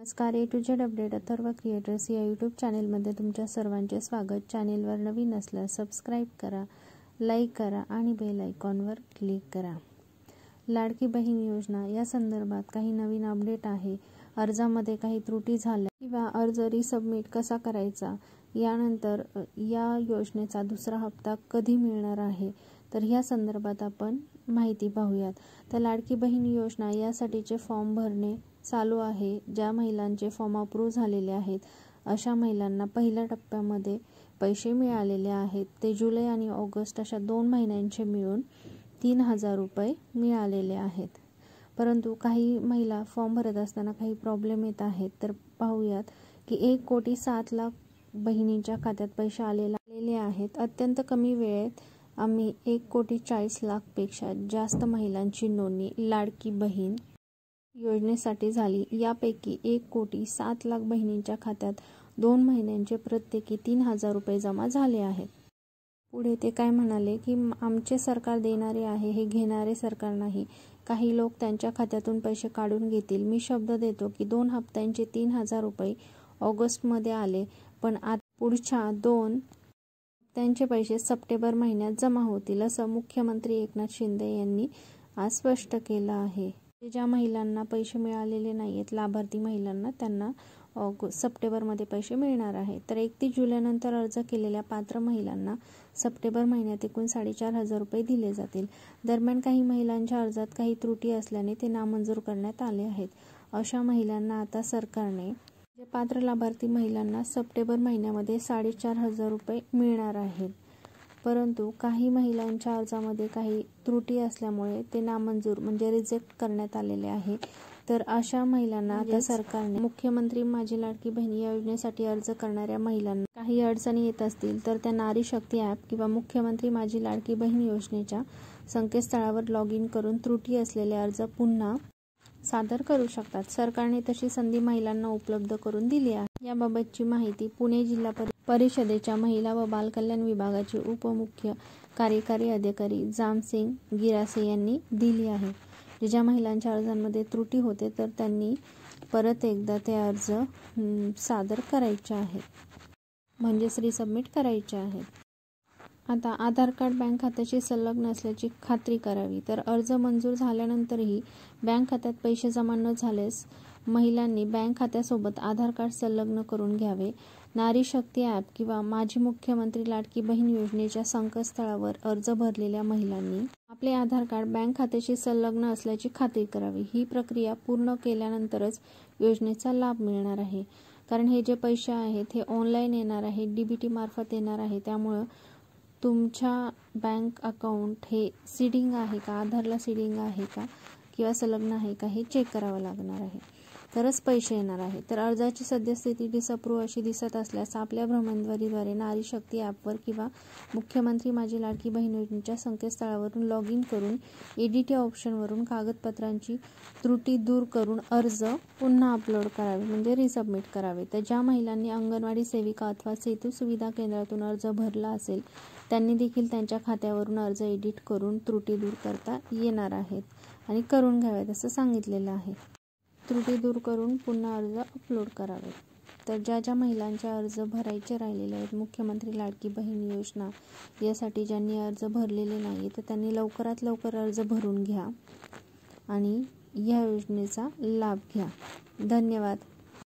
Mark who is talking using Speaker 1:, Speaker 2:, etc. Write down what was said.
Speaker 1: नमस्कार, A to Z update Atharva creators या YouTube चॅनेलमध्ये तुमच्या सर्वांचे स्वागत। चॅनेलवर नवीन असल्यास सबस्क्राईब करा, लाईक करा आणि बेल आयकॉनवर क्लिक करा। लाडकी बहीण योजना या संदर्भात काही नवीन अपडेट आहे। अर्जामध्ये काही त्रुटी झाल्या किंवा अर्ज रिसबमिट कसा करायचा, यानंतर या योजनेचा दुसरा हप्ता कधी मिळणार आहे, तर या संदर्भात आपण माहिती पाहूयात। तर लाडकी बहीण योजना यासाठीचे फॉर्म भरणे चालू आहे। ज्या महिलांचे फॉर्म अप्रूव्ह झालेले आहेत अशा महिलांना पहिल्या टप्प्यामध्ये पैसे मिळालेले आहेत। ते जुलै आणि ऑगस्ट अशा 2 महिन्यांचे मिळून 3000 रुपये मिळालेले आहेत। परंतु काही महिला फॉर्म भरत असताना काही प्रॉब्लेम येत आहेत। तर पाहूयात की 1,07,00,000 बहिणींच्या खात्यात पैसे आलेले आहेत। अत्यंत कमी वेळेत आम्ही 1,40,40,00,000 पेक्षा जास्त महिलांची नोंदणी लाडकी बहीण योजनेसाठी झाली। यापैकी 1,07,00,000 बहिणींच्या खात्यात 2 महिन्यांचे प्रत्येकी 3000 रुपये जमा झाले आहेत। पुढे ते काय म्हणाले की आमचे सरकार देणारे आहे, हे घेणारे सरकार नाही। काही लोक त्यांच्या खात्यातून पैसे काढून घेतील। मी शब्द देतो की 2 हप्त्यांचे 3000 रुपये ऑगस्टमध्ये आले, पण आता पुढच्या 2 हप्त्यांचे पैसे सप्टेंबर महिन्यात जमा होतील, असं मुख्यमंत्री एकनाथ शिंदे यांनी आज स्पष्ट केलं आहे। ज्या महिलांना पैसे मिळालेले नाहीत, लाभार्थी महिलांना, त्यांना सप्टेंबरमध्ये पैसे मिळणार आहेत। तर 31 जुलैनंतर अर्ज केलेल्या पात्र महिलांना सप्टेंबर महिन्यात एकूण 4,500 रुपये दिले जातील। दरम्यान काही महिलांच्या अर्जात काही त्रुटी असल्याने ते नामंजूर करण्यात आले आहेत। अशा महिलांना आता सरकारने पात्र लाभार्थी महिलांना सप्टेंबर महिन्यामध्ये 4,500 रुपये मिळणार आहेत। परंतु काही महिलांच्या अर्जामध्ये काही त्रुटी असल्यामुळे ते नामंजूर म्हणजे रिजेक्ट करण्यात आलेले आहे। तर अशा महिलांना आता सरकारने मुख्यमंत्री माझी लाडकी बहीण या योजनेसाठी अर्ज करणाऱ्या महिलांना काही अडचणी येत असतील तर त्या नारी शक्ती ॲप किंवा मुख्यमंत्री माझी लाडकी बहीण योजनेच्या संकेतस्थळावर लॉग इन करून त्रुटी असलेले अर्ज पुन्हा सादर करू शकतात। सरकारने तशी संधी महिलांना उपलब्ध करून दिली आहे। याबाबतची माहिती पुणे जिल्हा परिषदेच्या महिला व बालकल्याण विभागाचे उपमुख्य कार्यकारी अधिकारी जामसिंग गिरासे यांनी दिली आहे। ज्या महिलांच्या अर्जांमध्ये त्रुटी होते तर त्यांनी परत एकदा ते अर्ज सादर करायचे आहेत, म्हणजेच रिसबमिट करायचे आहेत। आता आधार कार्ड बँक खात्याशी संलग्न असल्याची खात्री करावी। तर अर्ज मंजूर झाल्यानंतरही बँक खात्यात पैसे जमा न झाल्यास महिलांनी बँक खात्यासोबत आधार कार्ड संलग्न करून घ्यावे। नारी शक्ती ॲप किंवा माझी मुख्यमंत्री लाडकी बहीण योजनेच्या संकेतस्थळावर अर्ज भरलेल्या महिलांनी आपले आधार कार्ड बँक खात्याशी संलग्न असल्याची खात्री करावी। ही प्रक्रिया पूर्ण केल्यानंतरच योजनेचा लाभ मिळणार आहे। कारण हे जे पैसे आहेत हे ऑनलाईन येणार आहे, DBT मार्फत येणार आहे। त्यामुळं तुमच्या बँक अकाउंट हे सीडिंग आहे का, आधारला सीडिंग आहे का किंवा संलग्न आहे का, हे चेक करावं लागणार आहे, तरच पैसे येणार आहे। तर अर्जाची सद्यस्थिती डिसअप्रूव्ह अशी दिसत असल्यास आपल्या भ्रमणध्वनीद्वारे नारी शक्ती ॲपवर किंवा मुख्यमंत्री माझी लाडकी बहीण योजनेच्या संकेतस्थळावरून लॉग इन करून एडिट या ऑप्शनवरून कागदपत्रांची त्रुटी दूर करून अर्ज पुन्हा अपलोड करावे, म्हणजे रिसबमिट करावे। तर ज्या महिलांनी अंगणवाडी सेविका अथवा सेतू सुविधा केंद्रातून अर्ज भरला असेल त्यांनी देखील त्यांच्या खात्यावरून अर्ज एडिट करून त्रुटी दूर करता येणार आहेत आणि करून घ्यावेत असं सांगितलेलं आहे। त्रुटी दूर करून पुन्हा अर्ज अपलोड करावे। तर ज्या महिलांचे अर्ज भरायचे राहिलेले आहेत, मुख्यमंत्री लाडकी बहीण योजना यासाठी ज्यांनी अर्ज भरलेले नाही तर त्यांनी लवकरात लवकर अर्ज भरून घ्या आणि या योजनेचा लाभ घ्या। धन्यवाद।